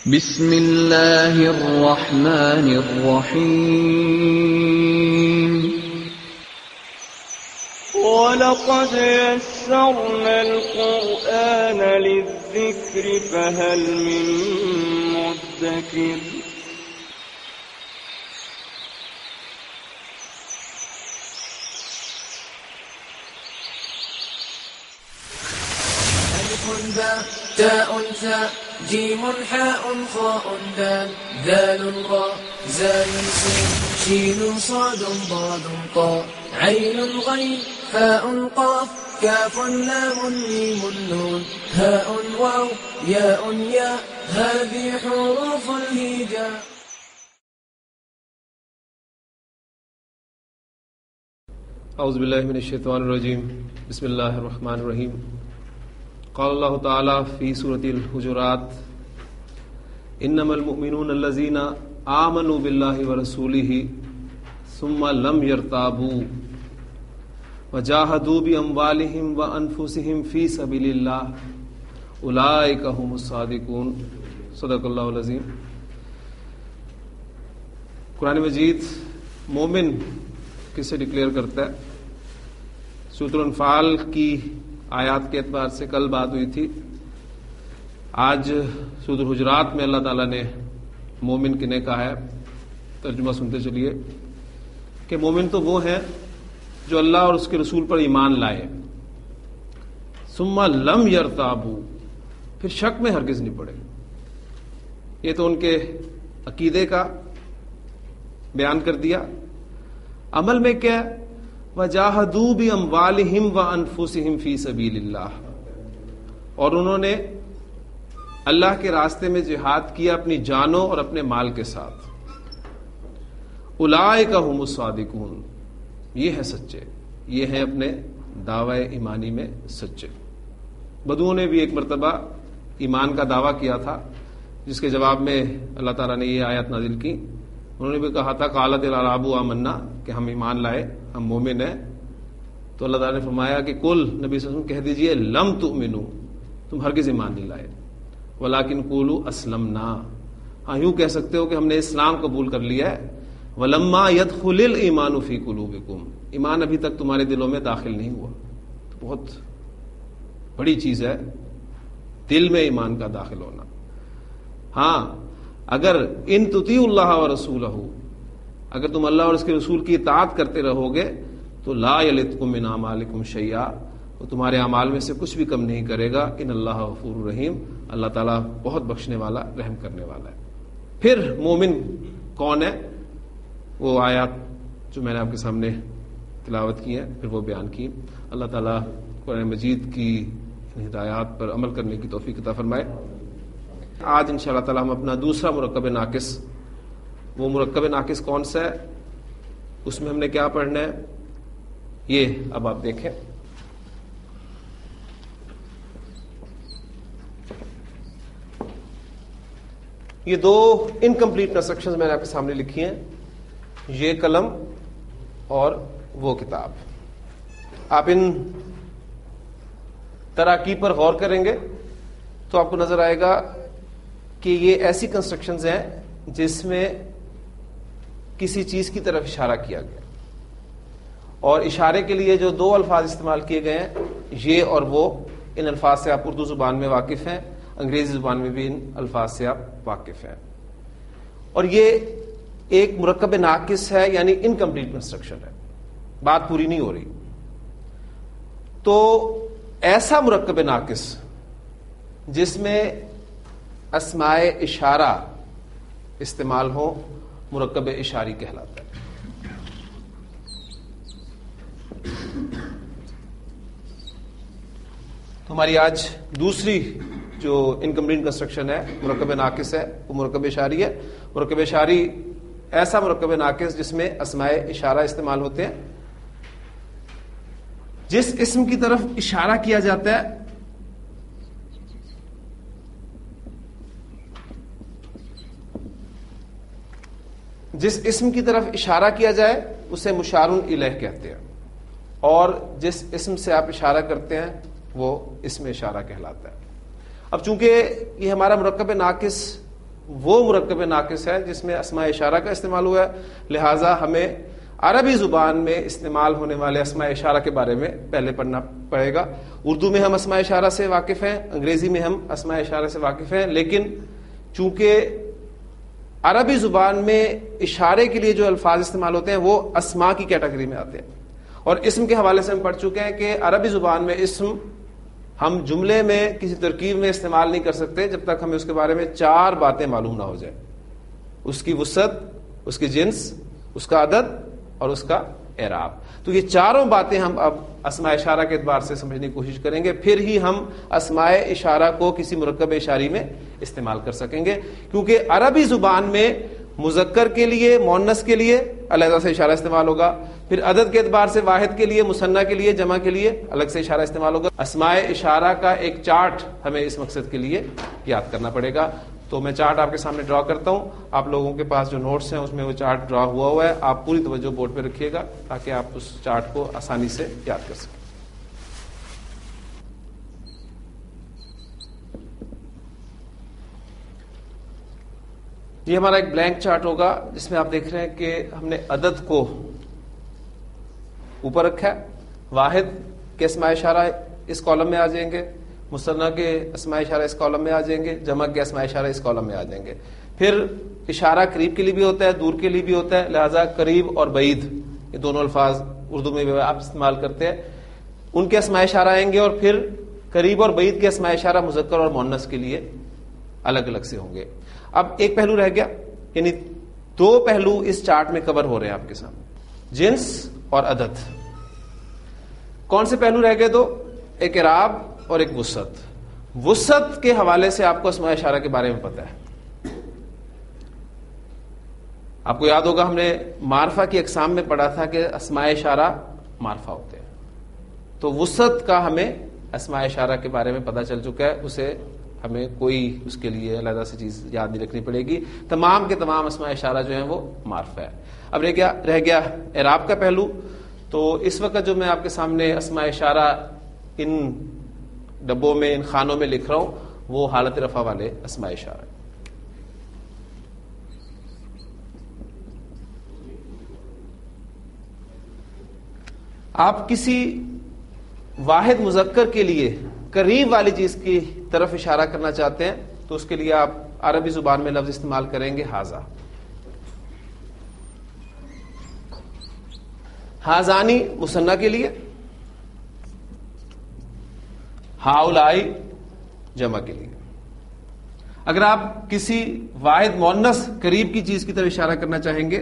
بسم اللہ الرحمن الرحیم وَلَقَدْ يَسَّرْنَا الْقُرْآنَ لِلذِّكْرِ فَهَلْ مِن مُّدَّكِرٍ تاء ثاء جيم حاء خاء دال ذال راء زال سين شين صاد ضاد طاء عين غين فاء قاف كاف لام ميم نون هاء واو ياء ياء هذه حروف الهجاء. اعوذ باللہ من الشیطان الرجیم بسم اللہ الرحمن الرحیم. قال اللہ تعالی فی سورۃ الحجرات انما المؤمنون الذین آمنوا باللہ ورسولہ ثم لم يرتابوا وجاہدوا باموالہم وانفسہم فی سبیل اللہ اولئک هم الصادقون. صدق اللہ العظیم. قرآن مجید مومن کسے ڈکلیئر کرتا ہے؟ سورۃ الانفال کی آیات کے اعتبار سے کل بات ہوئی تھی. آج سورۃ الحجرات میں اللہ تعالیٰ نے مومن کنہیں کہا ہے. ترجمہ سنتے چلیے کہ مومن تو وہ ہیں جو اللہ اور اس کے رسول پر ایمان لائے، ثم لم یرتابوا، پھر شک میں ہرگز نہیں پڑے. یہ تو ان کے عقیدے کا بیان کر دیا. عمل میں کیا؟ وَجَاهَدُوا بِأَمْوَالِهِمْ وَأَنفُسِهِمْ فِي سَبِيلِ اللَّهِ، اور انہوں نے اللہ کے راستے میں جہاد کیا اپنی جانوں اور اپنے مال کے ساتھ. اولئک هم الصادقون، یہ ہیں سچے، یہ ہیں اپنے دعوی ایمانی میں سچے. بدوؤں نے بھی ایک مرتبہ ایمان کا دعویٰ کیا تھا، جس کے جواب میں اللہ تعالیٰ نے یہ آیت نازل کی. انہوں نے بھی کہا تھا قالت الاعراب آمنا، کہ ہم ایمان لائے، ہم مومن ہیں. تو اللہ تعالیٰ نے فرمایا کہ کل نبی صلی اللہ علیہ وسلم کہہ دیجئے لم تؤمنو، تم ہرگز ایمان نہیں لائے، ولکن قولوا اسلمنا، ہاں یوں کہہ سکتے ہو کہ ہم نے اسلام قبول کر لیا ہے. ولما يدخل الایمان فی قلوبکم، ایمان ابھی تک تمہارے دلوں میں داخل نہیں ہوا. تو بہت بڑی چیز ہے دل میں ایمان کا داخل ہونا. ہاں اگر ان تطیعوا اللہ ورسولہ، اگر تم اللہ اور اس کے رسول کی اطاعت کرتے رہو گے تو لا یلتکم من اعمالکم شیئا، وہ تمہارے اعمال میں سے کچھ بھی کم نہیں کرے گا. ان اللہ غفور رحیم، اللہ تعالیٰ بہت بخشنے والا، رحم کرنے والا ہے. پھر مومن کون ہے؟ وہ آیات جو میں نے آپ کے سامنے تلاوت کی ہیں پھر وہ بیان کی. اللہ تعالیٰ قرآن مجید کی ہدایات پر عمل کرنے کی توفیق عطا فرمائے. آج انشاءاللہ تعالیٰ ہم اپنا دوسرا مرکب ناقص، وہ مرکب ناقص کون سا ہے، اس میں ہم نے کیا پڑھنا ہے، یہ اب آپ دیکھیں. یہ دو انکمپلیٹ کنسٹرکشنز میں نے آپ کے سامنے لکھی ہیں، یہ قلم اور وہ کتاب. آپ ان تراکیب پر غور کریں گے تو آپ کو نظر آئے گا کہ یہ ایسی کنسٹرکشنز ہیں جس میں کسی چیز کی طرف اشارہ کیا گیا، اور اشارے کے لیے جو دو الفاظ استعمال کیے گئے ہیں یہ اور وہ، ان الفاظ سے آپ اردو زبان میں واقف ہیں، انگریزی زبان میں بھی ان الفاظ سے آپ واقف ہیں. اور یہ ایک مرکب ناقص ہے، یعنی انکمپلیٹ کنسٹرکشن ہے، بات پوری نہیں ہو رہی. تو ایسا مرکب ناقص جس میں اسماء اشارہ استعمال ہو مرکب اشاری کہلاتا ہے. تو ہماری آج دوسری جو انکمپلیٹ کنسٹرکشن ہے مرکب ناقص ہے، وہ مرکب اشاری ہے. مرکب اشاری ایسا مرکب ناقص جس میں اسماء اشارہ استعمال ہوتے ہیں. جس اسم کی طرف اشارہ کیا جاتا ہے جس اسم کی طرف اشارہ کیا جائے اسے مشار الیہ کہتے ہیں، اور جس اسم سے آپ اشارہ کرتے ہیں وہ اسم اشارہ کہلاتا ہے. اب چونکہ یہ ہمارا مرکب ناقص وہ مرکب ناقص ہے جس میں اسماء اشارہ کا استعمال ہوا ہے، لہٰذا ہمیں عربی زبان میں استعمال ہونے والے اسماء اشارہ کے بارے میں پہلے پڑھنا پڑے گا۔ اردو میں ہم اسماء اشارہ سے واقف ہیں، انگریزی میں ہم اسماء اشارہ سے واقف ہیں، لیکن چونکہ عربی زبان میں اشارے کے لیے جو الفاظ استعمال ہوتے ہیں وہ اسماء کی کیٹیگری میں آتے ہیں، اور اسم کے حوالے سے ہم پڑھ چکے ہیں کہ عربی زبان میں اسم ہم جملے میں کسی ترکیب میں استعمال نہیں کر سکتے جب تک ہمیں اس کے بارے میں 4 باتیں معلوم نہ ہو جائیں: اس کی وسعت، اس کی جنس، اس کا عدد اور اس کا اعراب۔ تو یہ 4 باتیں ہم اب اسماء اشارہ کے اعتبار سے سمجھنے کی کوشش کریں گے، پھر ہی ہم اسماء اشارہ کو کسی مرکب اشاری میں استعمال کر سکیں گے، کیونکہ عربی زبان میں مذکر کے لیے، مؤنث کے لیے علیحدہ سے اشارہ استعمال ہوگا، پھر عدد کے اعتبار سے واحد کے لیے، مثنیٰ کے لیے، جمع کے لیے الگ سے اشارہ استعمال ہوگا۔ اسماء اشارہ کا ایک چارٹ ہمیں اس مقصد کے لیے یاد کرنا پڑے گا۔ تو میں چارٹ آپ کے سامنے ڈرا کرتا ہوں، آپ لوگوں کے پاس جو نوٹس ہیں اس میں وہ چارٹ ڈرا ہوا ہے، آپ پوری توجہ بورڈ پہ رکھیے گا تاکہ آپ اس چارٹ کو آسانی سے یاد کر سکیں۔ یہ ہمارا ایک بلینک چارٹ ہوگا جس میں آپ دیکھ رہے ہیں کہ ہم نے عدد کو اوپر رکھا ہے، واحد کے اسماء اشارہ اس کالم میں آ جائیں گے، مثنیٰ کے اسماء اشارہ اس کالم میں آ جائیں گے، جمع کے اسماء اشارہ اس کالم میں آ جائیں گے۔ پھر اشارہ قریب کے لیے بھی ہوتا ہے، دور کے لیے بھی ہوتا ہے، لہذا قریب اور بعید یہ دونوں الفاظ اردو میں بھی آپ استعمال کرتے ہیں، ان کے اسماء اشارہ آئیں گے، اور پھر قریب اور بعید کے اسماء اشارہ مذکر اور مؤنث کے لیے الگ الگ سے ہوں گے۔ اب ایک پہلو رہ گیا، یعنی 2 پہلو اس چارٹ میں کور ہو رہے ہیں آپ کے سامنے، جنس اور عدد۔ کون سے پہلو رہ گئے؟ دو، ایک اعراب اور ایک وسعت۔ وسعت کے حوالے سے آپ کو اسماء اشارہ کے بارے میں پتہ ہے، آپ کو یاد ہوگا ہم نے معرفہ کی اقسام میں پڑھا تھا کہ اسماء اشارہ معرفہ ہوتے ہیں، تو وسعت کا ہمیں اسماء اشارہ کے بارے میں پتہ چل چکا ہے، اسے ہمیں کوئی اس کے لیے علیحدہ سے چیز یاد نہیں رکھنی پڑے گی، تمام کے تمام اسماء اشارہ جو ہیں وہ معرفہ ہے۔ اب رہ گیا اعراب کا پہلو، تو اس وقت جو میں آپ کے سامنے اسماء اشارہ ان ڈبوں میں، ان خانوں میں لکھ رہا ہوں، وہ حالت رفع والے اسماء اشارہ۔ آپ کسی واحد مذکر کے لیے قریب والی چیز کی طرف اشارہ کرنا چاہتے ہیں تو اس کے لیے آپ عربی زبان میں لفظ استعمال کریں گے ھذا۔ ھذانی مثنیٰ کے لیے، ہؤلائی جمع کے لیے۔ اگر آپ کسی واحد مؤنث قریب کی چیز کی طرف اشارہ کرنا چاہیں گے،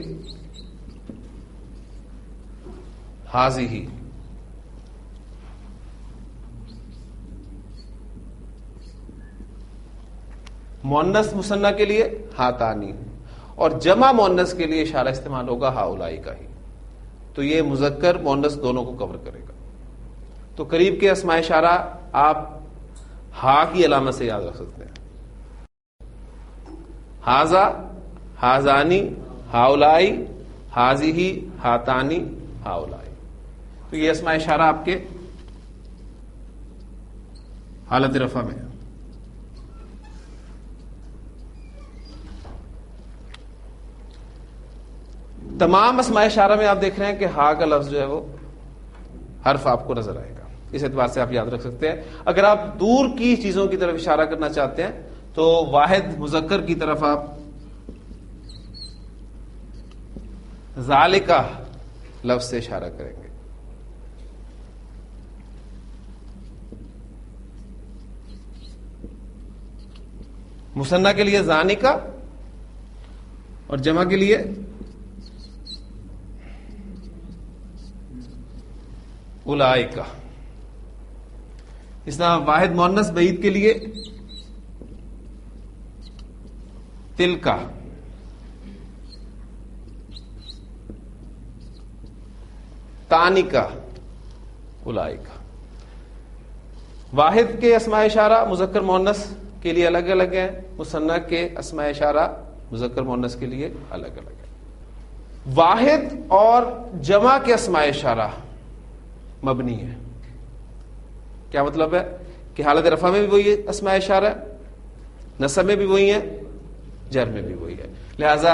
ھذہ۔ مؤنث مثنیٰ کے لیے ہاتانی، اور جمع مؤنث کے لیے اشارہ استعمال ہوگا ہؤلائی کا ہی، تو یہ مذکر مؤنث دونوں کو کور کرے گا۔ تو قریب کے اسماء اشارہ آپ ہا کی علامت سے یاد رکھ سکتے ہیں، ھذا، ھذانی، ہؤلائی، ھذہ، ہاتانی، ہؤلائی۔ تو یہ اسماء اشارہ آپ کے حالت رفع میں ہے۔ تمام اسماء اشارہ میں آپ دیکھ رہے ہیں کہ ہا کا لفظ جو ہے وہ حرف آپ کو نظر آئے گا، اس اعتبار سے آپ یاد رکھ سکتے ہیں۔ اگر آپ دور کی چیزوں کی طرف اشارہ کرنا چاہتے ہیں تو واحد مذکر کی طرف آپ ذالکہ لفظ سے اشارہ کریں گے۔ مثنیٰ کے لیے ذانکہ اور جمع کے لیے اولئک۔ اس طرح واحد مؤنث بعید کے لیے تلک، تانک، اولئک۔ واحد کے اسماء اشارہ مذکر مؤنث کے لیے الگ الگ ہیں، مثنیٰ کے اسماء اشارہ مذکر مؤنث کے لیے الگ الگ ہیں۔ واحد اور جمع کے اسماء اشارہ مبنی ہے۔ کیا مطلب ہے؟ کہ حالت رفع میں بھی وہی اسماء اشارہ ہے، نصب میں بھی وہی ہیں، جر میں بھی وہی ہے. لہذا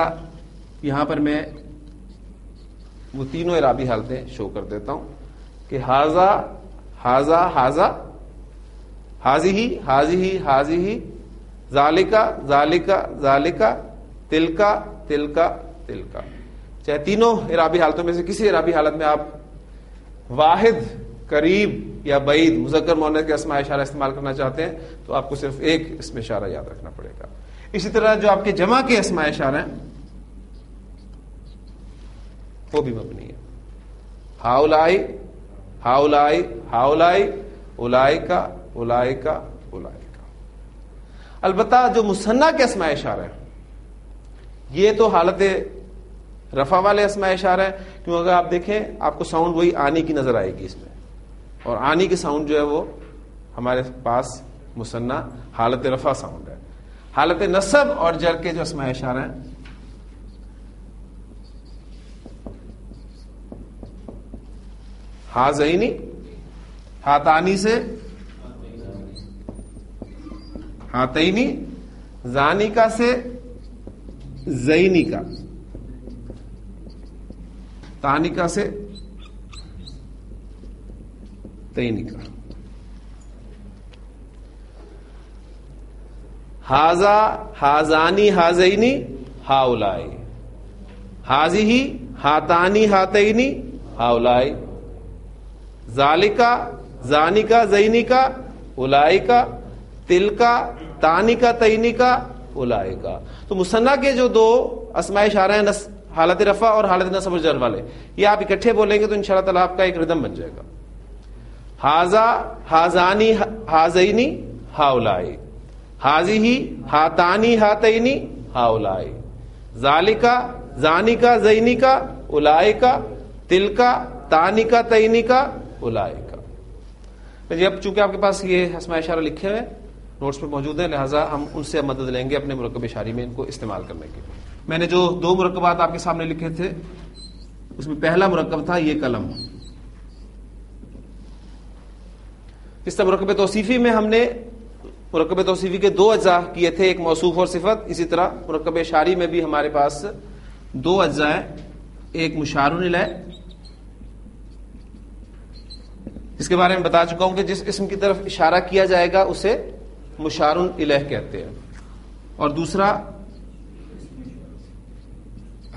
یہاں پر میں وہ تینوں اعرابی حالتیں شو کر دیتا ہوں کہ ہاذا ہاذا ہاذا، ہاذی ہاذی ہاذی، ذالکا ذالکا ذالکا، تلکا تلکا تلکا. چاہے تینوں اعرابی حالتوں میں سے کسی اعرابی حالت میں آپ واحد، قریب یا بعید مذکر مؤنث کے اسماء اشارہ استعمال کرنا چاہتے ہیں تو آپ کو صرف ایک اسم اشارہ یاد رکھنا پڑے گا. اسی طرح جو آپ کے جمع کے اسماء اشارہ ہیں وہ بھی مبنی ہے. ہاؤلائی ہاؤلائی ہاؤلائی، اولائکا اولائکا اولائکا. البتہ جو مثنیٰ کے اسماء اشارہ ہیں یہ تو حالت رفع والے اسماء اشارہ ہیں، کیوں اگر آپ دیکھیں آپ کو ساؤنڈ وہی آنی کی نظر آئے گی اس میں، اور آنی کی ساؤنڈ جو ہے وہ ہمارے پاس مثنیٰ حالت رفع ساؤنڈ ہے. حالت نصب اور جر کے جو اسماء اشارہ ہیں ہازینی، ہاتانی سے ہاتینی، زانیکا سے زینیکا، تانیکا سے تینیکا. ہاذا ہازانی ہازینی ہاؤلائی، ہاذی ہاتانی ہاتینی ہاؤلائی، ذالکا زانیکا زینیکا اولائکا، تلکا تانیکا تینیکا اولائکا. تو مثنیٰ کے جو دو اسماء اشارہ ہیں حالت رفع اور حالت نصب و جر والے، یہ آپ اکٹھے بولیں گے تو انشاءاللہ تعالیٰ آپ کا ایک ردم بن جائے گا. ہاذا ہازانی ہازینی ہاؤلائی، ہاذی ہاتانی ہاتینی ہاؤلائی، ذالکا زانیکا زینیکا اولائکا، تلکا تانیکا تینیکا اولائکا. اب چونکہ آپ کے پاس یہ اسماء اشارہ لکھے ہوئے نوٹس میں موجود ہیں، لہٰذا ہم ان سے مدد لیں گے اپنے مرکب اشاری میں ان کو استعمال کرنے کے. میں نے جو دو مرکبات آپ کے سامنے لکھے تھے اس میں پہلا مرکب تھا یہ قلم. اس طرح مرکب توصیفی میں ہم نے مرکب توصیفی کے دو اجزاء کیے تھے، ایک موصوف اور صفت. اسی طرح مرکب اشاری میں بھی ہمارے پاس دو اجزاء ہیں، ایک مشار الیہ جس کے بارے میں بتا چکا ہوں کہ جس اسم کی طرف اشارہ کیا جائے گا اسے مشار الیہ کہتے ہیں، اور دوسرا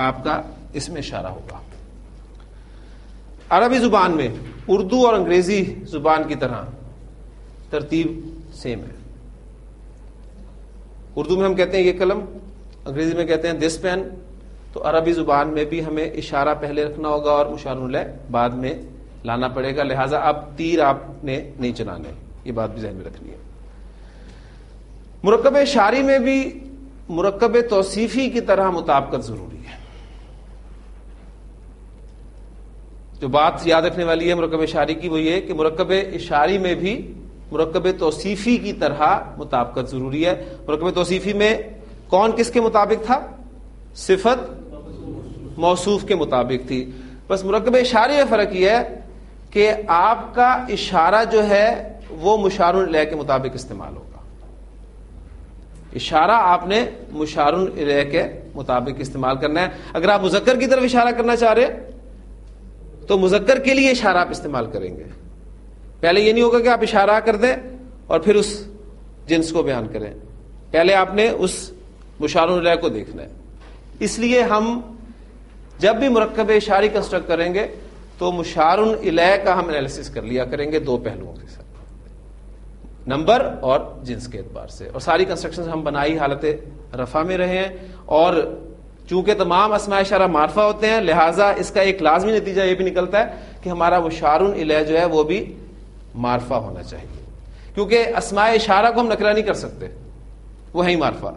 آپ کا اسم اشارہ ہوگا. عربی زبان میں اردو اور انگریزی زبان کی طرح ترتیب سیم ہے. اردو میں ہم کہتے ہیں یہ قلم، انگریزی میں کہتے ہیں دس پین. تو عربی زبان میں بھی ہمیں اشارہ پہلے رکھنا ہوگا اور مشار الیہ بعد میں لانا پڑے گا، لہٰذا اب تیر آپ نے نہیں چلانے، یہ بات بھی ذہن میں رکھنی ہے. مرکب اشاری میں بھی مرکب توصیفی کی طرح مطابقت ضروری ہے. جو بات یاد رکھنے والی ہے مرکب اشاری کی وہ یہ کہ مرکب اشاری میں بھی مرکب توصیفی کی طرح مطابقت ضروری ہے. مرکب توصیفی میں کون کس کے مطابق تھا؟ صفت موصوف کے مطابق تھی. بس مرکب اشاری میں فرق یہ ہے کہ آپ کا اشارہ جو ہے وہ مشار الیہ کے مطابق استعمال ہوگا. اشارہ آپ نے مشار الیہ کے مطابق استعمال کرنا ہے. اگر آپ مذکر کی طرف اشارہ کرنا چاہ رہے تو مذکر کے لیے اشارہ آپ استعمال کریں گے. پہلے یہ نہیں ہوگا کہ آپ اشارہ کر دیں اور پھر اس جنس کو بیان کریں، پہلے آپ نے اس مشار الیہ کو دیکھنا ہے. اس لیے ہم جب بھی مرکب اشاری کنسٹرکٹ کریں گے تو مشار الیہ کا ہم انالیسس کر لیا کریں گے دو پہلوؤں کے ساتھ، نمبر اور جنس کے اعتبار سے. اور ساری کنسٹرکشن ہم بنائی حالت رفع میں رہے ہیں، اور چونکہ تمام اسماء اشارہ معرفہ ہوتے ہیں لہٰذا اس کا ایک لازمی نتیجہ یہ بھی نکلتا ہے کہ ہمارا مشار الیہ جو ہے وہ بھی معرفہ ہونا چاہیے، کیونکہ اسماء اشارہ کو ہم نکرہ نہیں کر سکتے، وہ ہے ہی معرفہ.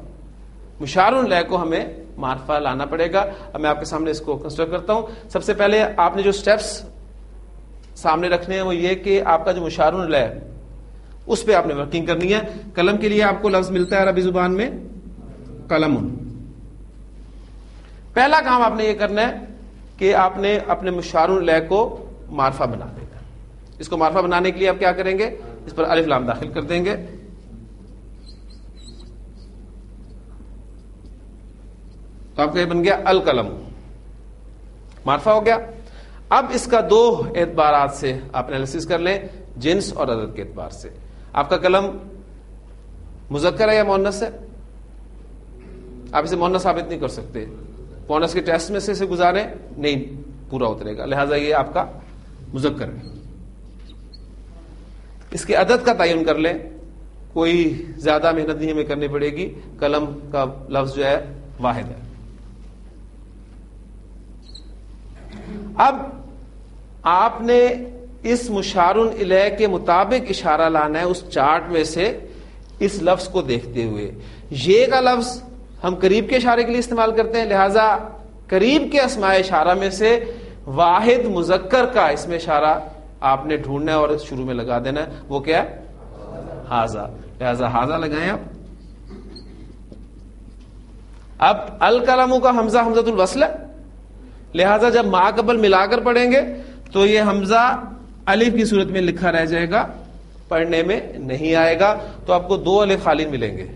مشار الیہ کو ہمیں معرفہ لانا پڑے گا. اب میں آپ کے سامنے اس کو کنسٹرکٹ کرتا ہوں. سب سے پہلے آپ نے جو سٹیپس سامنے رکھنے ہیں وہ یہ کہ آپ کا جو مشار الیہ اس پہ آپ نے ورکنگ کرنی ہے. قلم کے لیے آپ کو لفظ ملتا ہے عربی زبان میں قلم. پہلا کام آپ نے یہ کرنا ہے کہ آپ نے اپنے مشار الیہ کو معرفہ بنا دینا. اس کو معرفہ بنانے کے لیے آپ کیا کریں گے؟ اس پر الف لام داخل کر دیں گے. تو آپ کا یہ بن گیا القلم، معرفہ ہو گیا. اب اس کا دو اعتبارات سے آپ انالیسس کر لیں، جنس اور عدد کے اعتبار سے. آپ کا قلم مذکر ہے یا مؤنث ہے؟ آپ اسے مؤنث ثابت نہیں کر سکتے، مؤنث کے ٹیسٹ میں سے گزارے نہیں پورا اترے گا، لہذا یہ آپ کا مذکر ہے. اس کے عدد کا تعین کر لیں، کوئی زیادہ محنت نہیں ہمیں کرنی پڑے گی، قلم کا لفظ جو ہے واحد ہے. اب آپ نے اس مشار الیہ کے مطابق اشارہ لانا ہے اس چارٹ میں سے اس لفظ کو دیکھتے ہوئے. یہ کا لفظ ہم قریب کے اشارے کے لیے استعمال کرتے ہیں، لہذا قریب کے اسماء اشارہ میں سے واحد مذکر کا اس میں اشارہ آپ نے ڈھونڈنا ہے اور شروع میں لگا دینا ہے. وہ کیا ہے؟ ہاذا. لہذا ہاذا لگائیں آپ. اب القلم کا حمزہ حمزۃ الوصل ہے، لہذا جب ما قبل ملا کر پڑھیں گے تو یہ حمزہ الف کی صورت میں لکھا رہ جائے گا، پڑھنے میں نہیں آئے گا. تو آپ کو دو الف خالی ملیں گے،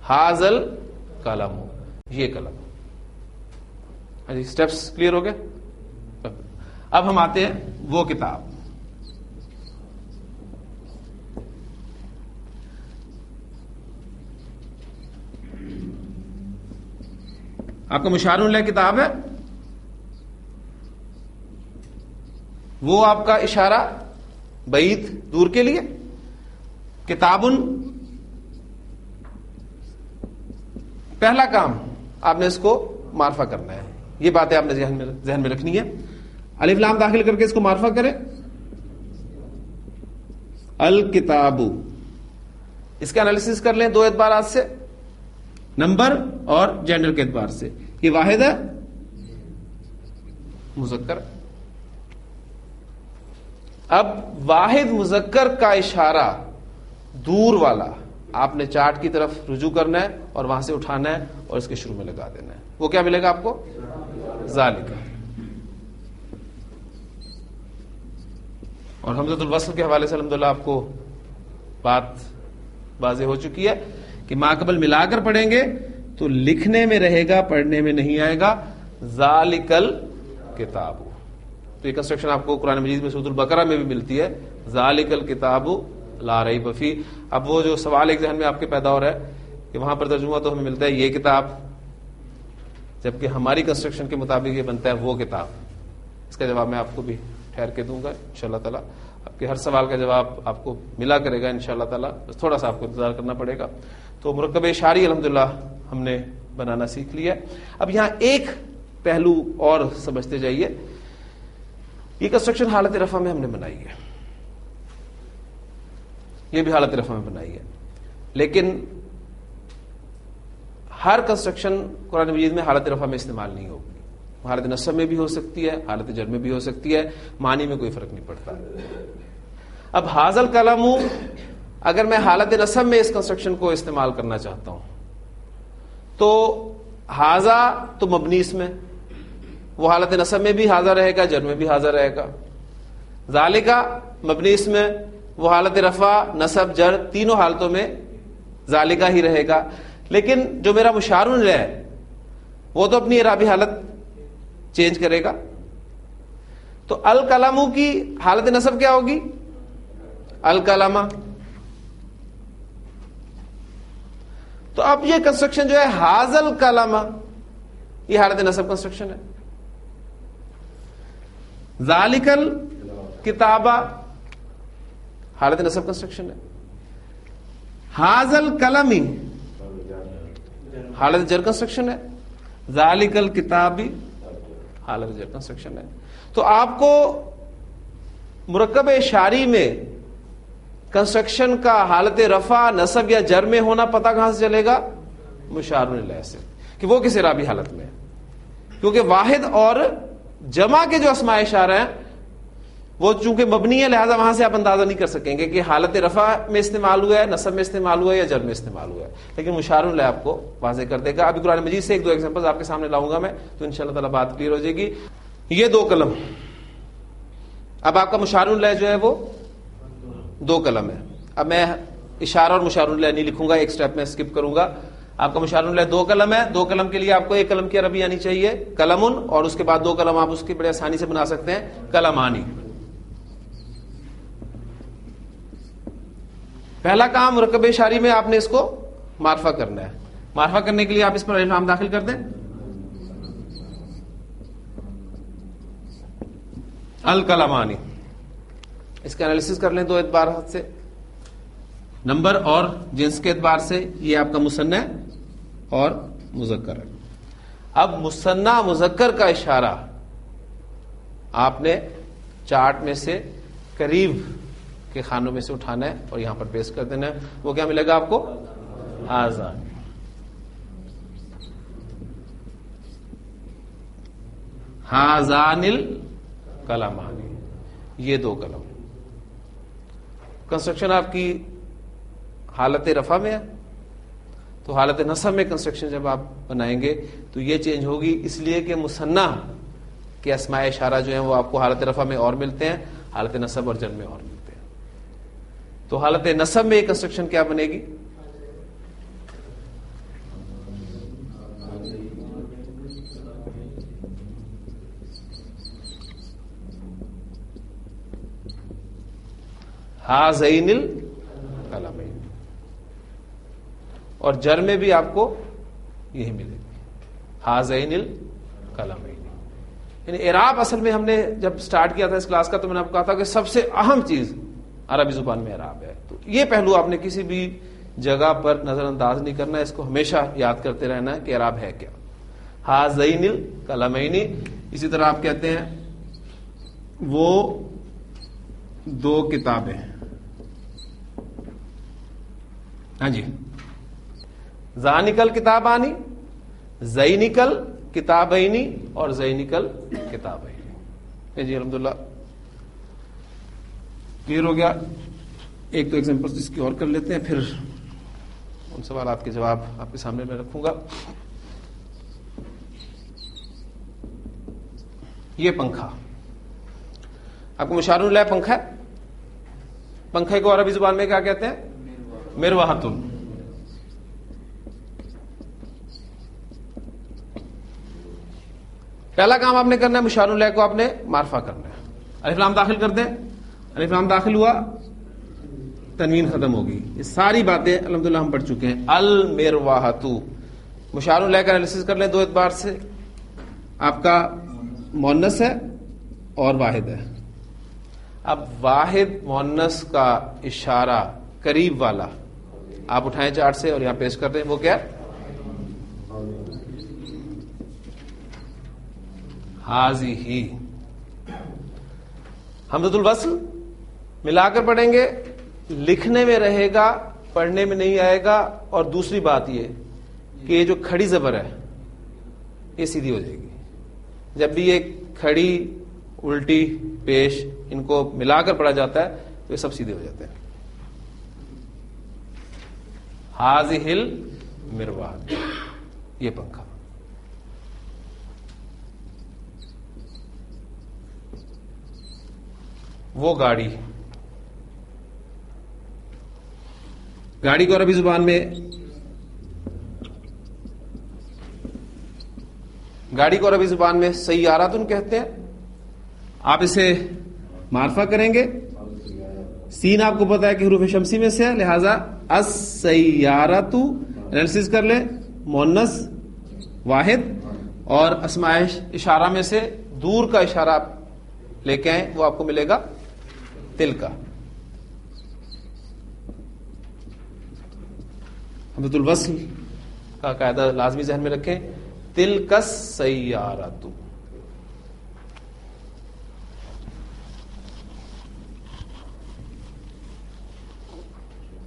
ہاذل قلم، یہ قلم. اسٹیپس کلیئر ہو گئے؟ اب ہم آتے ہیں وہ کتاب. آپ کا مشار الیہ کتاب ہے، وہ آپ کا اشارہ بعید دور کے لیے. کتابن پہلا کام آپ نے اس کو معرفہ کرنا ہے، یہ باتیں آپ نے ذہن میں رکھنی ہے. الف لام داخل کر کے اس کو معرفہ کریں. الکتاب، اس کا انالیسس کر لیں دو اعتبارات سے، نمبر اور جینڈر کے اعتبار سے. یہ واحد ہے، مذکر. اب واحد مذکر کا اشارہ دور والا آپ نے چارٹ کی طرف رجوع کرنا ہے اور وہاں سے اٹھانا ہے اور اس کے شروع میں لگا دینا ہے. وہ کیا ملے گا آپ کو؟ ذالک. اور حمزۃ الوصل کے حوالے سے الحمدللہ آپ کو بات واضح ہو چکی ہے کہ ما قبل ملا کر پڑھیں گے تو لکھنے میں رہے گا، پڑھنے میں نہیں آئے گا. ذالکل کتاب، تو یہ کنسٹرکشن آپ کو قرآن مجید میں سورۃ البقرہ میں بھی ملتی ہے، ذالکل کتاب لا ریب فیہ. اب وہ جو سوال ایک ذہن میں آپ کے پیدا ہو رہا ہے کہ وہاں پر ترجمہ تو ہمیں ملتا ہے یہ کتاب، جبکہ ہماری کنسٹرکشن کے مطابق یہ بنتا ہے وہ کتاب. اس کا جواب میں آپ کو بھی ٹھہر کے دوں گا انشاءاللہ تعالی. آپ کے ہر سوال کا جواب آپ کو ملا کرے گا انشاءاللہ تعالی، بس تھوڑا سا آپ کو انتظار کرنا پڑے گا. تو مرکب اشاری الحمدللہ ہم نے بنانا سیکھ لیا. اب یہاں ایک پہلو اور سمجھتے جائیے. یہ کنسٹرکشن حالت رفع میں ہم نے بنائی ہے، یہ بھی حالت رفع میں بنائی ہے، لیکن ہر کنسٹرکشن قرآن مجید میں حالت رفع میں استعمال نہیں ہوگی. حالت نصب میں بھی ہو سکتی ہے، حالت جر میں بھی ہو سکتی ہے، معنی میں کوئی فرق نہیں پڑتا. اب حاذل قلم، اگر میں حالت نصب میں اس کنسٹرکشن کو استعمال کرنا چاہتا ہوں تو حاذا تو مبنی اس میں، وہ حالت نصب میں بھی حاذا رہے گا، جر میں بھی حاذا رہے گا. ذالکا مبنی اس میں، وہ حالت رفع نصب جر تینوں حالتوں میں ذالکا ہی رہے گا. لیکن جو میرا مشار الیہ ہے وہ تو اپنی اعرابی حالت چینج کرے گا. تو القلم کی حالت نصب کیا ہوگی؟ القلم. تو اب یہ کنسٹرکشن جو ہے حاذل قلم، یہ حالت نصب کنسٹرکشن ہے. ذالکل کتابہ حالت نصب کنسٹرکشن ہے. حاذل قلمی حالت جر کنسٹرکشن ہے. ذالکل کتابی حالت جر کنسٹرکشن ہے. تو آپ کو مرکب اشاری میں کنسٹرکشن کا حالت رفع نصب یا جر میں ہونا پتہ کہاں سے چلے گا؟ مشار الیہ سے، کہ وہ کس اعرابی حالت میں. کیونکہ واحد اور جمع کے جو اسماء اشارہ ہیں وہ چونکہ مبنی ہے، لہذا وہاں سے آپ اندازہ نہیں کر سکیں گے کہ حالت رفع میں استعمال ہوا ہے، نصب میں استعمال ہوا ہے یا جر میں استعمال ہوا ہے. لیکن مشار الیہ آپ کو واضح کر دے گا. ابھی قرآن مجید سے ایک دو ایگزامپل آپ کے سامنے لاؤں گا میں، تو انشاءاللہ تعالی بات کلیئر ہو جائے گی. یہ دو قلم، اب آپ کا مشار الیہ جو ہے وہ دو قلم ہے. اب میں اشارہ اور مشار الیہ نہیں لکھوں گا، ایک سٹیپ میں اسکپ کروں گا. آپ کا مشار الہ 2 قلم ہے، 2 قلم کے لیے آپ کو 1 قلم کی عربی آنی چاہیے، قلمن، اور اس کے بعد 2 قلم آپ اس کی بڑے آسانی سے بنا سکتے ہیں، قلمانی۔ پہلا کام مرکب اشاری میں آپ نے اس کو معرفہ کرنا ہے۔ معرفہ کرنے کے لیے آپ اس پر الف لام داخل کر دیں، القلمانی۔ اس کا انالیسس کر لیں 2 اعتبار سے، نمبر اور جنس کے اعتبار سے۔ یہ آپ کا مثنی اور مذکر ہے۔ اب مثنی مذکر کا اشارہ آپ نے چارٹ میں سے قریب کے خانوں میں سے اٹھانا ہے اور یہاں پر پیسٹ کر دینا ہے۔ وہ کیا ملے گا آپ کو؟ آزان۔ ہازان القلمانی، یہ 2 قلم۔ کنسٹرکشن آپ کی حالت رفع میں ہے، تو حالت نصب میں کنسٹرکشن جب آپ بنائیں گے تو یہ چینج ہوگی، اس لیے کہ مثنی کے اسماء اشارہ جو ہیں وہ آپ کو حالت رفع میں اور ملتے ہیں، حالت نصب اور جر میں اور ملتے ہیں۔ تو حالت نصب میں یہ کنسٹرکشن کیا بنے گی؟ ہازین القلمین، اور جر میں بھی آپ کو یہی ملے گی، ہازین القلمین۔ یعنی اعراب اصل میں ہم نے جب سٹارٹ کیا تھا اس کلاس کا تو میں نے آپ کو کہا تھا کہ سب سے اہم چیز عربی زبان میں اعراب ہے، تو یہ پہلو آپ نے کسی بھی جگہ پر نظر انداز نہیں کرنا ہے، اس کو ہمیشہ یاد کرتے رہنا ہے کہ اعراب ہے کیا۔ ہازین القلمین، اسی طرح آپ کہتے ہیں وہ 2 کتابیں، ہاں جی، زانکل کتابانی، زینکل کتابینی اور زینکل کتابینی۔ جی الحمدللہ کلیئر ہو گیا۔ ایک دو ایگزامپل اس کی اور کر لیتے ہیں، پھر ان سوالات کے جواب آپ کے سامنے میں رکھوں گا۔ یہ پنکھا آپ کو مشار الہ پنکھا ہے، پنکھے کو عربی زبان میں کیا کہتے ہیں؟ مروحۃ۔ پہلا کام آپ نے کرنا ہے، مشار الہ کو آپ نے معرفہ کرنا ہے۔ الف لام داخل کر دیں، الف لام داخل ہوا، تنوین ختم ہوگی۔ یہ ساری باتیں الحمدللہ ہم پڑھ چکے ہیں۔ المروحۃ، مشار الہ کا انالیسس کر لیں 2 اعتبار سے۔ آپ کا مؤنث ہے اور واحد ہے۔ اب واحد مؤنث کا اشارہ قریب والا آپ اٹھائیں چارٹ سے اور یہاں پیش کر دیں، وہ کیا؟ ہازیہ۔ حمزۃ الوصل ملا کر پڑھیں گے، لکھنے میں رہے گا، پڑھنے میں نہیں آئے گا۔ اور دوسری بات یہ کہ یہ جو کھڑی زبر ہے یہ سیدھی ہو جائے گی۔ جب بھی یہ کھڑی، الٹی، پیش، ان کو ملا کر پڑھا جاتا ہے تو یہ سب سیدھے ہو جاتے ہیں۔ ہازہ المروحۃ، یہ پنکھا۔ وہ گاڑی، گاڑی کو عربی زبان میں سیاراتن کہتے ہیں۔ آپ اسے معرفہ کریں گے، سین آپ کو پتا ہے کہ حروف شمسی میں سے ہے، لہذا السیارۃ انالیسس کر لیں، مؤنث واحد، اور اسماء اشارہ میں سے دور کا اشارہ آپ لے کے آئیں، وہ آپ کو ملے گا تل کا۔ حمزۃ الوصل کا قاعدہ لازمی ذہن میں رکھیں، تل کا سیارۃ۔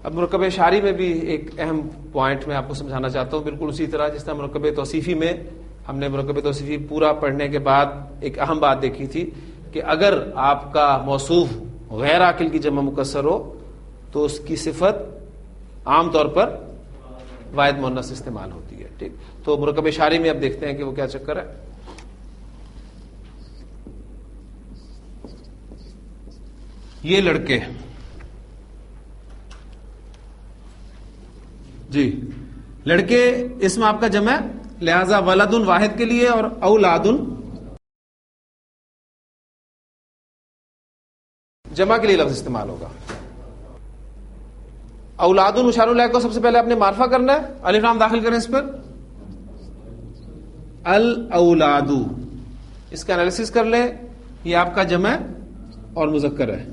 اب مرکب اشاری میں بھی ایک اہم پوائنٹ میں آپ کو سمجھانا چاہتا ہوں، بالکل اسی طرح جس طرح مرکب توصیفی میں ہم نے مرکب توصیفی پورا پڑھنے کے بعد ایک اہم بات دیکھی تھی کہ اگر آپ کا موصوف غیر عاقل کی جمع مکسر ہو تو اس کی صفت عام طور پر واحد مؤنث استعمال ہوتی ہے، ٹھیک۔ تو مرکب اشاری میں اب دیکھتے ہیں کہ وہ کیا چکر ہے۔ یہ لڑکے، جی لڑکے اسم آپ کا جمع ہے، لہذا ولد واحد کے لیے اور اولاد جمع کے لیے لفظ استعمال ہوگا. اولاد مشار الیہ کو سب سے پہلے آپ نے معرفہ کرنا ہے، الف لام داخل کریں اس پر، الاولاد. اس کا انالیسس کر لیں، یہ آپ کا جمع اور مذکر ہے.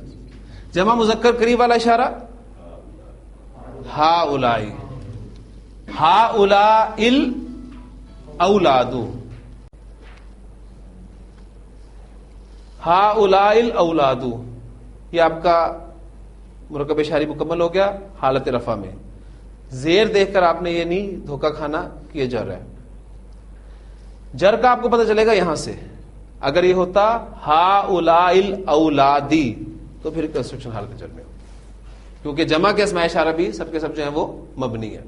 جمع مذکر قریب والا اشارہ ہا اولائی، ہا اولا الاولاد، ہا اولا الاولاد. یہ آپ کا مرکب اشاری مکمل ہو گیا حالت رفع میں. زیر دیکھ کر آپ نے یہ نہیں دھوکہ کھانا کہ یہ جر ہے. جر کا آپ کو پتہ چلے گا یہاں سے. اگر یہ ہوتا ہا اولا الاولادی تو پھر کنسٹرکشن حالت جر میں ہو، کیونکہ جمع کے اسماء اشارہ بھی سب کے سب جو ہیں وہ مبنی ہے.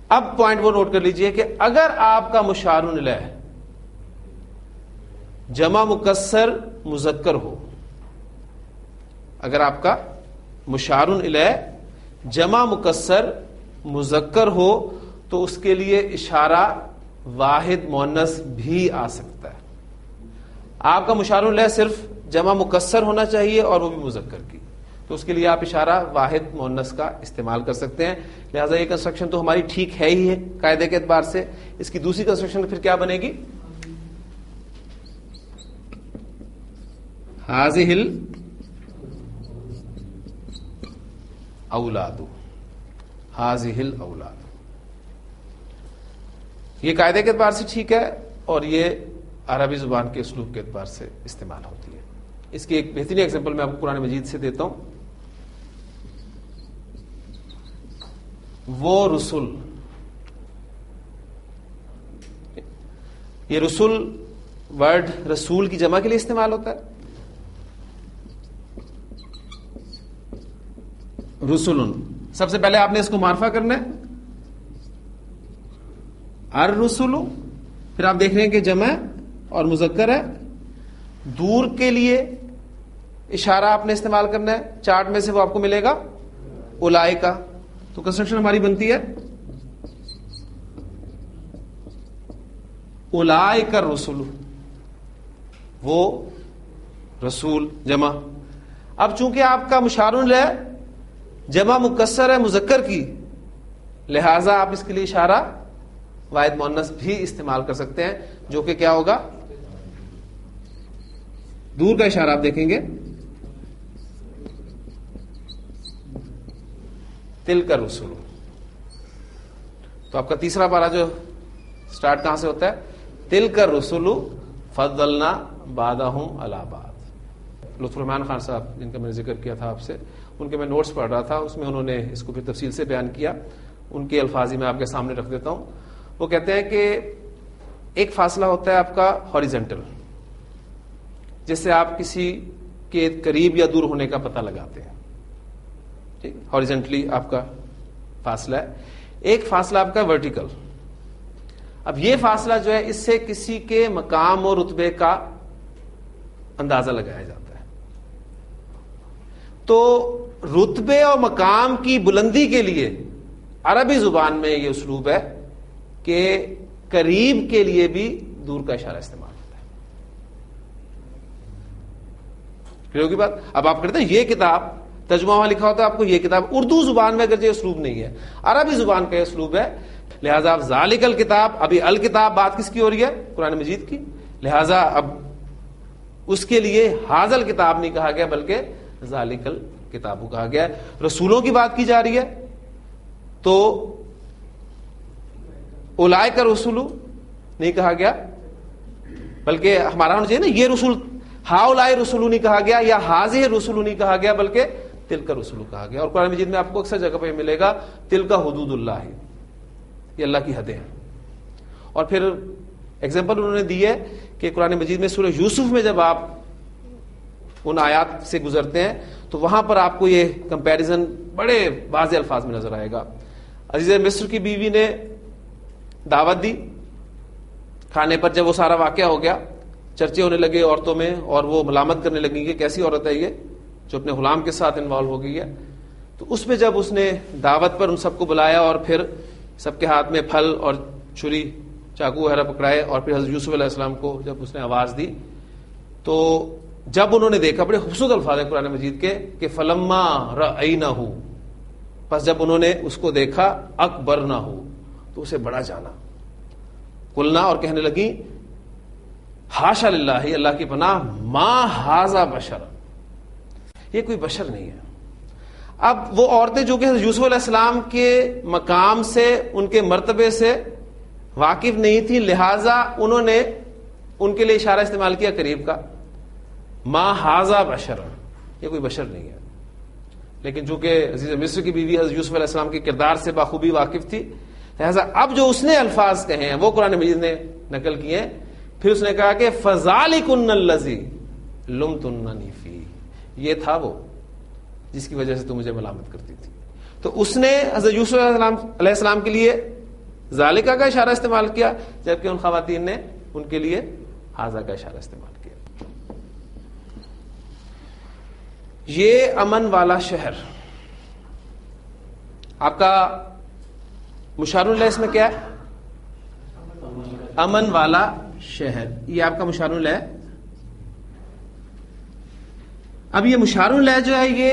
اب پوائنٹ وہ نوٹ کر لیجئے کہ اگر آپ کا مشار الیہ جمع مکسر مذکر ہو، اگر آپ کا مشار الیہ جمع مکسر مذکر ہو تو اس کے لیے اشارہ واحد مؤنث بھی آ سکتا ہے. آپ کا مشار الیہ صرف جمع مکسر ہونا چاہیے اور وہ بھی مذکر کی، تو اس کے لیے آپ اشارہ واحد مؤنث کا استعمال کر سکتے ہیں. لہٰذا یہ کنسٹرکشن تو ہماری ٹھیک ہے ہی ہے قاعدے کے اعتبار سے. اس کی دوسری کنسٹرکشن پھر کیا بنے گی؟ ہذہ الاولاد، ہذہ الاولاد. یہ قاعدے کے اعتبار سے ٹھیک ہے اور یہ عربی زبان کے اسلوب کے اعتبار سے استعمال ہوتی ہے. اس کی ایک بہترین ایگزامپل میں آپ کو قرآن مجید سے دیتا ہوں. وہ رسول، یہ رسول ورڈ رسول کی جمع کے لیے استعمال ہوتا ہے. رسول، سب سے پہلے آپ نے اس کو معرفہ کرنا ہے الرسل، پھر آپ دیکھ رہے ہیں کہ جمع اور مذکر ہے. دور کے لیے اشارہ آپ نے استعمال کرنا ہے، چارٹ میں سے وہ آپ کو ملے گا اولائکا. تو کنسٹرکشن ہماری بنتی ہے اولائکا الرسل، وہ رسول جمع. اب چونکہ آپ کا مشار الیہ جمع مکسر ہے مذکر کی، لہذا آپ اس کے لیے اشارہ واحد مؤنث بھی استعمال کر سکتے ہیں، جو کہ کیا ہوگا؟ دور کا اشارہ آپ دیکھیں گے تلک الرسل. تو آپ کا تیسرا پارہ جو سٹارٹ کہاں سے ہوتا ہے؟ تلک الرسل فضلنا بعضهم علی بعض. لطف الرحمان خان صاحب جن کا میں نے ذکر کیا تھا آپ سے، ان کے میں نوٹس پڑھ رہا تھا، اس میں انہوں نے اس کو پھر تفصیل سے بیان کیا. ان کے الفاظ ہی میں آپ کے سامنے رکھ دیتا ہوں. وہ کہتے ہیں کہ ایک فاصلہ ہوتا ہے آپ کا ہاریزنٹل، جس سے آپ کسی کے قریب یا دور ہونے کا پتہ لگاتے ہیں. ٹھیک، ہاریزنٹلی آپ کا فاصلہ ہے. ایک فاصلہ آپ کا ورٹیکل. اب یہ فاصلہ جو ہے اس سے کسی کے مقام اور رتبے کا اندازہ لگایا جاتا ہے. تو رتبے اور مقام کی بلندی کے لیے عربی زبان میں یہ اسلوب ہے کہ قریب کے لیے بھی دور کا اشارہ استعمال ہوتا ہے. کلیئر ہوگی بات؟ اب آپ کہتے ہیں یہ کتاب، ترجمہ وہاں لکھا ہوتا ہے آپ کو یہ کتاب. اردو زبان میں اگر یہ اسلوب نہیں ہے، عربی زبان کا یہ اسلوب ہے. لہذا اب ذالک الکتاب، ابھی الکتاب بات کس کی ہو رہی ہے؟ قرآن مجید کی. لہذا اب اس کے لیے حاضل کتاب نہیں کہا گیا بلکہ ذالک الکتاب کہا گیا. رسولوں کی بات کی جا رہی ہے تو اولئک الرسل نہیں کہا گیا، بلکہ ہمارا ہونا چاہیے نا یہ رسول، ہؤلاء رسل نہیں کہا گیا یا ہذہ رسل نہیں کہا گیا بلکہ تلک رسل کہا گیا. اور قرآن مجید میں آپ کو اکثر جگہ پہ ملے گا تلک حدود اللہ، یہ اللہ کی حدیں ہیں. اور پھر ایگزامپل انہوں نے دی ہے کہ قرآن مجید میں سورہ یوسف میں جب آپ ان آیات سے گزرتے ہیں تو وہاں پر آپ کو یہ کمپیریزن بڑے واضح الفاظ میں نظر آئے گا. عزیز مصر کی بیوی نے دعوت دی کھانے پر، جب وہ سارا واقعہ ہو گیا چرچے ہونے لگے عورتوں میں اور وہ ملامت کرنے لگی کہ کیسی عورت ہے یہ جو اپنے غلام کے ساتھ انوالو ہو گئی ہے. تو اس میں جب اس نے دعوت پر ان سب کو بلایا اور پھر سب کے ہاتھ میں پھل اور چھری چاقو وغیرہ پکڑائے، اور پھر حضرت یوسف علیہ السلام کو جب اس نے آواز دی تو جب انہوں نے دیکھا، بڑے خوبصورت الفاظ ہیں قرآن مجید کے کہ فلما رأینہ، پس جب انہوں نے اس کو دیکھا، اکبرنہ، تو اسے بڑا جانا، قلنا، اور کہنے لگی حاشا للہ، اللہ کی پناہ، ما ھذا بشر، یہ کوئی بشر نہیں ہے۔ اب وہ عورتیں جو کہ حضرت یوسف علیہ السلام کے مقام سے، ان کے مرتبے سے واقف نہیں تھی، لہذا انہوں نے ان کے لیے اشارہ استعمال کیا قریب کا، ما ھذا بشر، یہ کوئی بشر نہیں ہے۔ لیکن چونکہ عزیز مصر کی بیوی حضرت یوسف علیہ السلام کے کردار سے بخوبی واقف تھی، لہذا اب جو اس نے الفاظ کہے ہیں وہ قرآن مجید نے نقل کیے ہیں۔ پھر اس نے کہا کہ فذالکن الذی لمتننی فیہ، یہ تھا وہ جس کی وجہ سے تو مجھے ملامت کرتی تھی۔ تو اس نے حضرت یوسف علیہ السلام کے لیے ذالکہ کا اشارہ استعمال کیا، جبکہ ان خواتین نے ان کے لیے ھذا کا اشارہ استعمال کیا۔ یہ امن والا شہر، آپ کا مشار الیہ اس میں کیا ہے؟ امن والا شہر، یہ آپ کا مشار الیہ۔ اب یہ مشار الیہ جو ہے یہ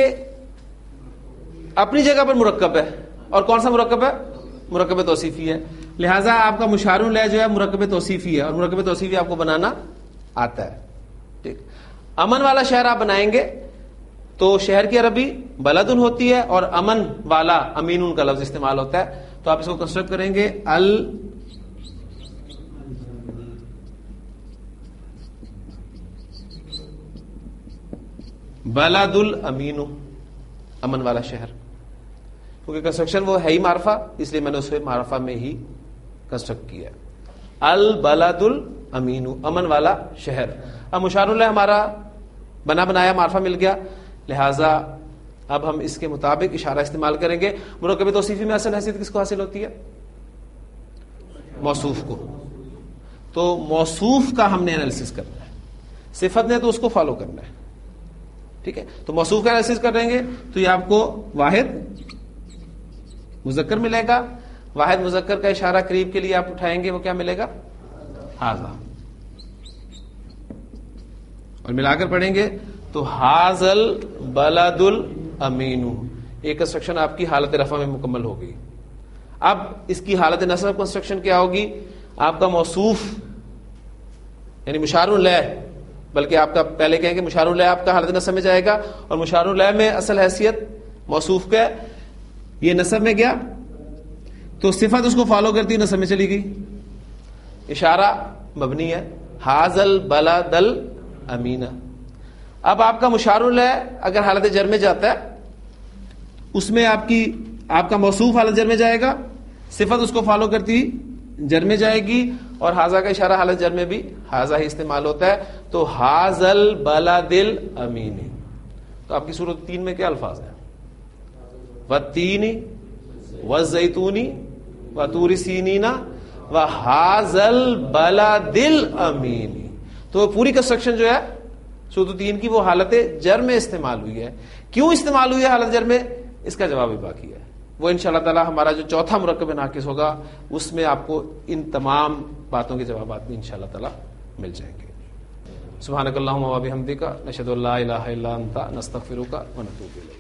اپنی جگہ پر مرکب ہے، اور کون سا مرکب ہے؟ مرکب توصیفی ہے، لہذا آپ کا مشار الیہ جو ہے مرکب توصیفی ہے، اور مرکب توصیفی آپ کو بنانا آتا ہے، ٹھیک۔ امن والا شہر آپ بنائیں گے تو شہر کی عربی بلدن ہوتی ہے، اور امن والا امین کا لفظ استعمال ہوتا ہے، تو آپ اس کو کنسٹرکٹ کریں گے بلد الامین، امن والا شہر، کیونکہ کنسٹرکشن وہ ہے ہی معرفہ، اس لیے میں نے اسے معرفہ میں ہی کنسٹرکٹ کیا، البلد الامین، امن والا شہر۔ اب مشار الیہ ہمارا بنا بنایا معرفہ مل گیا، لہذا اب ہم اس کے مطابق اشارہ استعمال کریں گے۔ مرکب توصیفی میں اصل حیثیت کس کو حاصل ہوتی ہے؟ موصوف کو، تو موصوف کا ہم نے انالیسس کرنا ہے، صفت نے تو اس کو فالو کرنا ہے، ٹھیک ہے۔ تو موصوف کا انالیسس کریں گے تو یہ آپ کو واحد مذکر ملے گا، واحد مذکر کا اشارہ قریب کے لیے آپ اٹھائیں گے، وہ کیا ملے گا؟ ھذا، اور ملا کر پڑھیں گے تو ھذل بلد الامین، ایک کنسٹرکشن آپ کی حالت رفع میں مکمل ہو گئی۔ اب اس کی حالت نصب کنسٹرکشن کیا ہوگی؟ آپ کا موصوف یعنی مشار الیہ، بلکہ آپ کا پہلے کہیں کہ مشار الیہ آپ کا حالت نصب میں جائے گا، اور مشار الیہ میں اصل حیثیت موصوف کا ہے، یہ نصب میں گیا تو صفت اس کو فالو کرتی نصب میں چلی گئی، اشارہ مبنی ہے، ھذل بلد الامین۔ اب آپ کا مشار الیہ اگر حالت جر میں جاتا ہے، اس میں آپ کا موصوف حالت جر میں جائے گا، صفت اس کو فالو کرتی جر میں جائے گی، اور ھذا کا اشارہ حالت جر میں بھی ھذا ہی استعمال ہوتا ہے، تو ھذل بلد الامین۔ تو آپ کی سورۃ 3 میں کیا الفاظ ہیں؟ والتین والزیتون وطور سینین وھذل بلد الامین۔ تو پوری کنسٹرکشن جو ہے سورۃ 3 کی وہ حالت جر میں استعمال ہوئی ہے۔ کیوں استعمال ہوئی ہے حالت جر میں؟ اس کا جواب بھی باقی ہے، وہ انشاءاللہ تعالی ہمارا جو چوتھا مرکب ناقص ہوگا اس میں آپ کو ان تمام باتوں کے جوابات بھی انشاءاللہ تعالی مل جائیں گے۔ سبحانک اللہم و بحمدک، نشہد ان لا الہ الا انت، نستغفرک و نتوب الیک۔